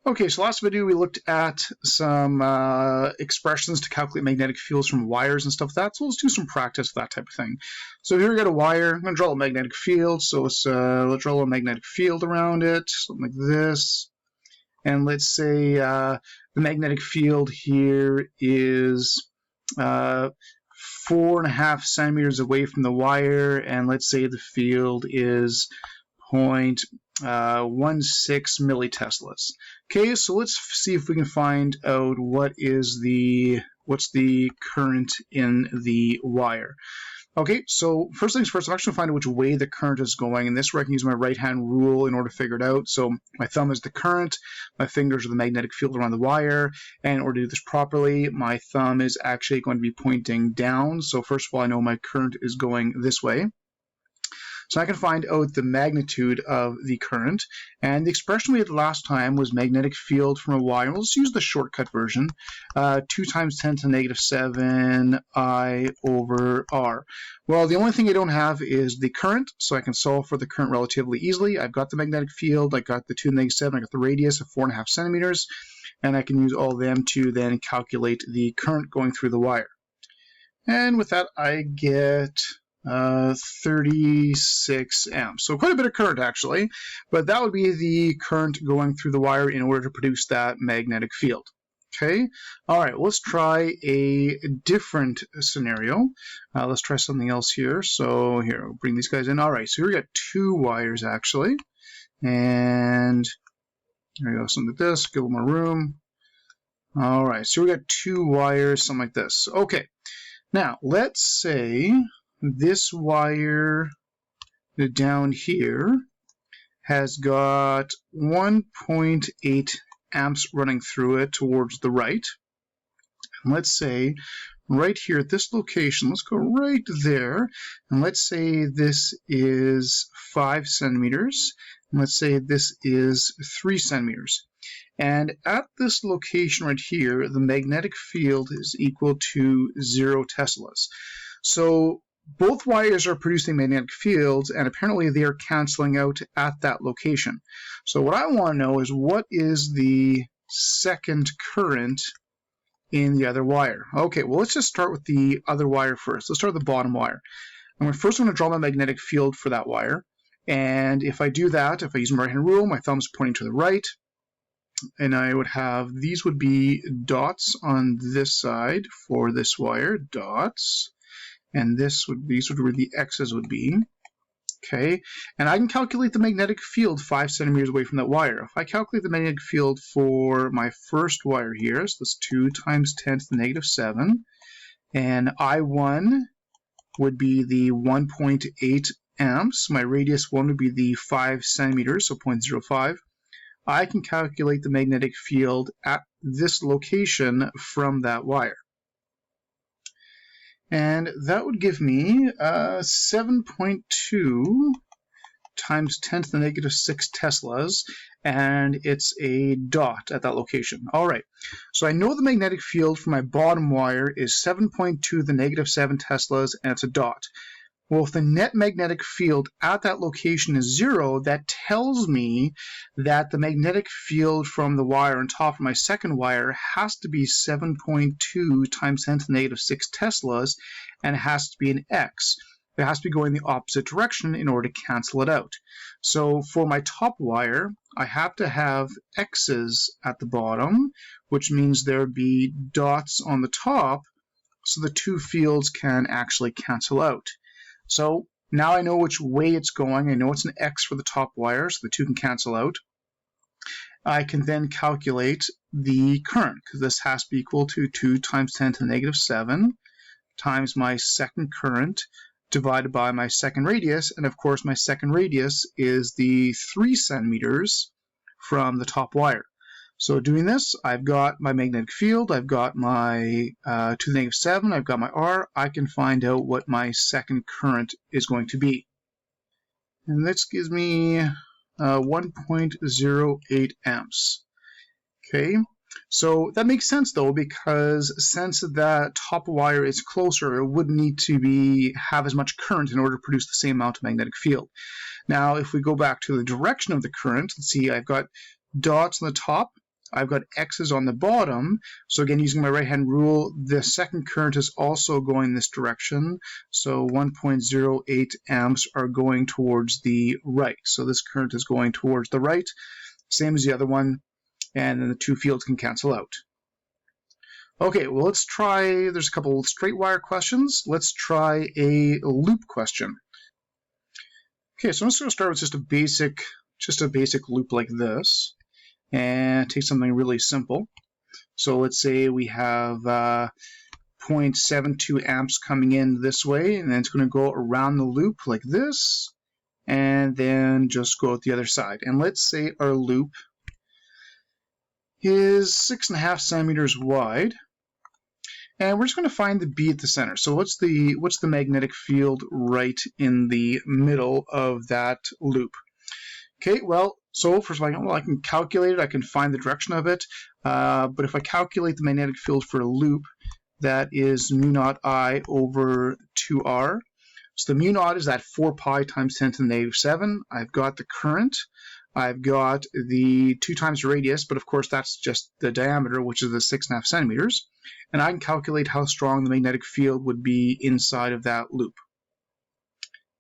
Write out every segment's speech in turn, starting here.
Okay, so last video we looked at some expressions to calculate magnetic fields from wires and stuff like that. So let's do some practice with that type of thing. So here we got a wire. I'm going to draw a magnetic field. So let's draw a magnetic field around it, something like this. And let's say the magnetic field here is 4.5 centimeters away from the wire, and let's say the field is 0.16 milliteslas. Okay, so let's see if we can find out what's the current in the wire. Okay, so first things first, I'm actually going to find out which way the current is going, and this where I can use my right-hand rule in order to figure it out. So my thumb is the current, my fingers are the magnetic field around the wire, and in order to do this properly, my thumb is actually going to be pointing down. So first of all, I know my current is going this way. So I can find out the magnitude of the current, and the expression we had last time was magnetic field from a wire. Let's use the shortcut version, 2 times 10 to the negative 7 I over R. Well, the only thing I don't have is the current, so I can solve for the current relatively easily. I've got the magnetic field, I got the 2 to the negative 7, I got the radius of 4.5 centimeters, and I can use all of them to then calculate the current going through the wire. And with that, I get 36 amps. So quite a bit of current actually, but that would be the current going through the wire in order to produce that magnetic field. Okay, all right, let's try a different scenario. Let's try something else here. So here, we'll bring these guys in. All right, so here we got 2 wires actually, and there we go, something like this, give them more room. All right, so we got 2 wires, something like this. Okay, now let's say this wire down here has got 1.8 amps running through it towards the right. And let's say right here at this location, let's go right there, and let's say this is 5 centimeters, and let's say this is 3 centimeters. And at this location right here, the magnetic field is equal to 0 teslas. So both wires are producing magnetic fields, and apparently they are canceling out at that location. So what I want to know is what is the second current in the other wire. Okay, well let's just start with the other wire first. Let's start with the bottom wire. I'm first going to draw my magnetic field for that wire, and if I do that, if I use my right hand rule, my thumb's pointing to the right, and I would have, these would be dots on this side for this wire, dots. And these would be where the X's would be. Okay, and I can calculate the magnetic field 5 centimeters away from that wire. If I calculate the magnetic field for my first wire here, so that's 2 times 10 to the negative 7, and I1 would be the 1.8 amps. My radius 1 would be the 5 centimeters, so 0.05. I can calculate the magnetic field at this location from that wire. And that would give me 7.2 times 10 to the negative 6 teslas, and it's a dot at that location. All right, so I know the magnetic field for my bottom wire is 7.2 to the negative 7 teslas, and it's a dot. Well, if the net magnetic field at that location is 0, that tells me that the magnetic field from the wire on top of my second wire has to be 7.2 times 10 to the negative 6 teslas, and it has to be an X. It has to be going the opposite direction in order to cancel it out. So for my top wire, I have to have X's at the bottom, which means there would be dots on the top, so the 2 fields can actually cancel out. So now I know which way it's going. I know it's an X for the top wire, so the 2 can cancel out. I can then calculate the current, because this has to be equal to 2 times 10 to the negative 7 times my second current divided by my second radius. And of course, my second radius is the 3 centimeters from the top wire. So doing this, I've got my magnetic field, I've got my 2 to the negative 7, I've got my R. I can find out what my second current is going to be. And this gives me 1.08 amps. Okay, so that makes sense though, because since that top wire is closer, it wouldn't need to have as much current in order to produce the same amount of magnetic field. Now, if we go back to the direction of the current, let's see, I've got dots on the top, I've got X's on the bottom. So again, using my right-hand rule, the second current is also going this direction. So 1.08 amps are going towards the right. So this current is going towards the right, same as the other one, and then the two fields can cancel out. Okay, well, let's try, there's a couple straight wire questions. Let's try a loop question. Okay, so I'm just going to start with just a basic loop like this, and take something really simple. So let's say we have 0.72 amps coming in this way, and then it's going to go around the loop like this, and then just go out the other side. And let's say our loop is 6.5 centimeters wide. And we're just going to find the B at the center. So what's the magnetic field right in the middle of that loop? Okay, well, so first of all, I can calculate it. I can find the direction of it. But if I calculate the magnetic field for a loop, that is mu naught I over 2R. So the mu naught is that 4 pi times 10 to the negative 7. I've got the current. I've got the 2 times the radius, but of course that's just the diameter, which is the 6.5 centimeters. And I can calculate how strong the magnetic field would be inside of that loop.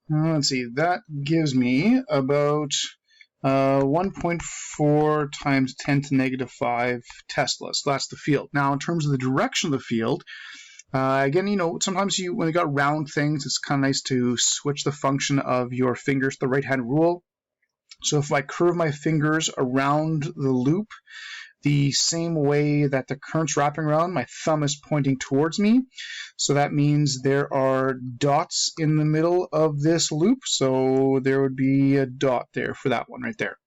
Let's see, that gives me about 1.4 times 10 to the negative 5 Tesla. So that's the field. Now, in terms of the direction of the field, again, sometimes when you got round things, it's kind of nice to switch the function of your fingers to the right-hand rule. So if I curve my fingers around the loop, the same way that the current's wrapping around, my thumb is pointing towards me. So that means there are dots in the middle of this loop. So there would be a dot there for that one right there.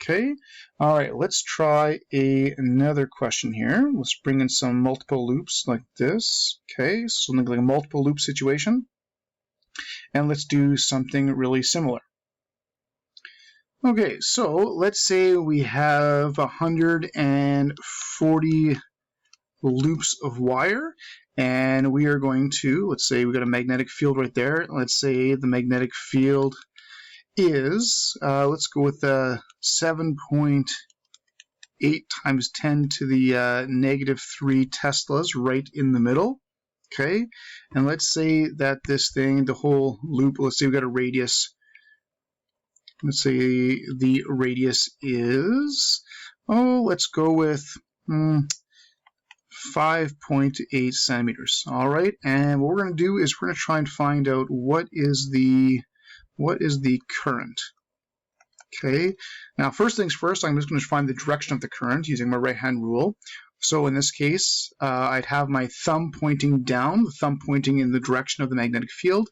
Okay. All right. Let's try another question here. Let's bring in some multiple loops like this. Okay. So something like a multiple loop situation. And let's do something really similar. Okay, so let's say we have 140 loops of wire, and we are going to, let's say we got a magnetic field right there. Let's say the magnetic field is, let's go with 7.8 times 10 to the negative 3 Teslas right in the middle. Okay, and let's say that this thing, the whole loop, let's say we got a radius. Let's say the radius is, let's go with 5.8 centimeters. All right, and what we're going to do is we're going to try and find out what is the current. Okay, now first things first, I'm just going to find the direction of the current using my right-hand rule. So in this case, I'd have my thumb pointing down, the thumb pointing in the direction of the magnetic field,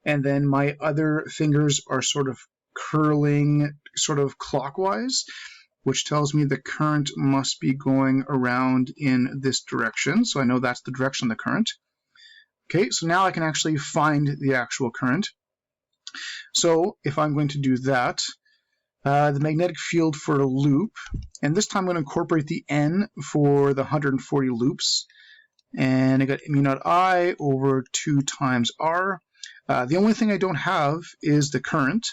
and then my other fingers are sort of curling sort of clockwise, which tells me the current must be going around in this direction. So I know that's the direction of the current. Okay, so now I can actually find the actual current. So if I'm going to do that, the magnetic field for a loop, and this time I'm going to incorporate the N for the 140 loops, and I got mu naught I over 2 times R. The only thing I don't have is the current.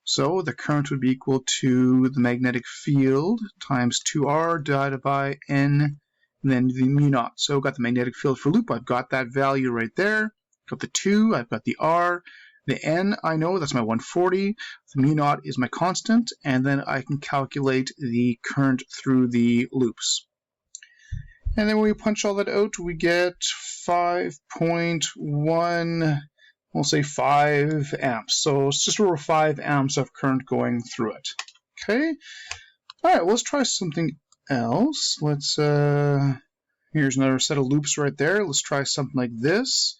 So the current would be equal to the magnetic field times 2R divided by N, and then the mu naught. So I've got the magnetic field for loop. I've got that value right there. Got the 2. I've got the R. The N, I know, that's my 140. The mu naught is my constant. And then I can calculate the current through the loops. And then when we punch all that out, we get 5.1... we'll say 5 amps. So it's just over 5 amps of current going through it. Okay. All right, well, let's try something else. Let's, here's another set of loops right there. Let's try something like this.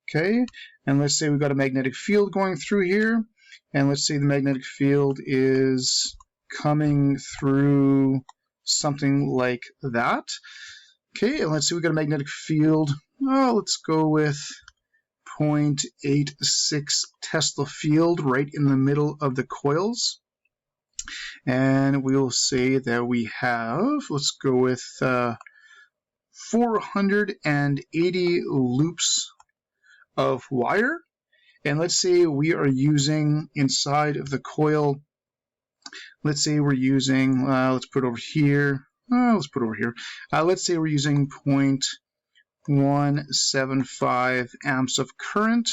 Okay. And let's say we've got a magnetic field going through here. And let's say the magnetic field is coming through something like that. Okay. And let's say we've got a magnetic field. Oh, let's go with 0.86 Tesla field right in the middle of the coils. And we'll say that we have, let's go with 480 loops of wire. And let's say we are using inside of the coil, let's say we're using, let's put it over here, let's put it over here. Let's say we're using 0.175 amps of current.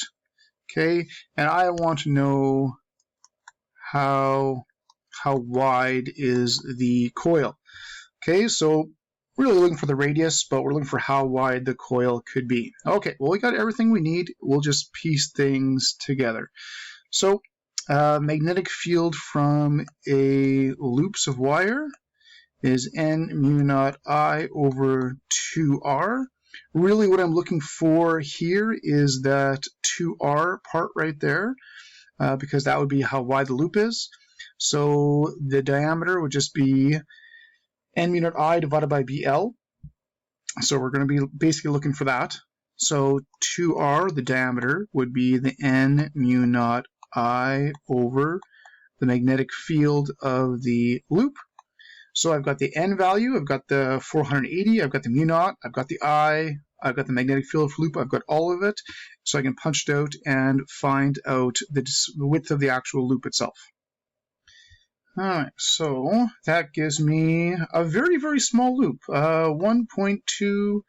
Okay, and I want to know how wide is the coil. Okay, so really looking for the radius, but we're looking for how wide the coil could be. Okay, well, we got everything we need. We'll just piece things together. So magnetic field from a loops of wire is N mu naught I over 2R. Really what I'm looking for here is that 2R part right there, because that would be how wide the loop is. So the diameter would just be N mu naught I divided by BL. So we're going to be basically looking for that. So 2R, the diameter, would be the N mu naught I over the magnetic field of the loop. So I've got the N value, I've got the 480, I've got the mu naught, I've got the I, I've got the magnetic field loop, I've got all of it. So I can punch it out and find out the width of the actual loop itself. Alright, so that gives me a very, very small loop, 1.2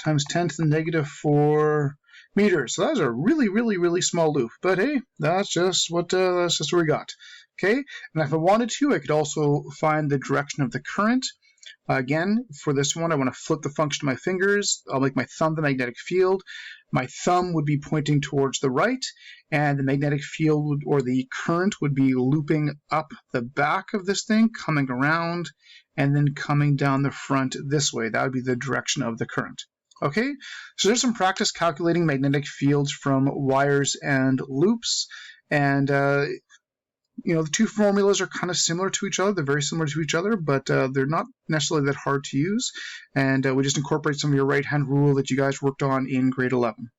times 10 to the negative 4 meters. So that's a really, really, really small loop. But hey, that's just what we got. Okay, and if I wanted to, I could also find the direction of the current. Again, for this one, I want to flip the function of my fingers. I'll make my thumb the magnetic field. My thumb would be pointing towards the right, and the magnetic field or the current would be looping up the back of this thing, coming around, and then coming down the front this way. That would be the direction of the current. Okay, so there's some practice calculating magnetic fields from wires and loops, and you know, the two formulas are kind of similar to each other. They're very similar to each other, but they're not necessarily that hard to use. And we just incorporate some of your right-hand rule that you guys worked on in grade 11.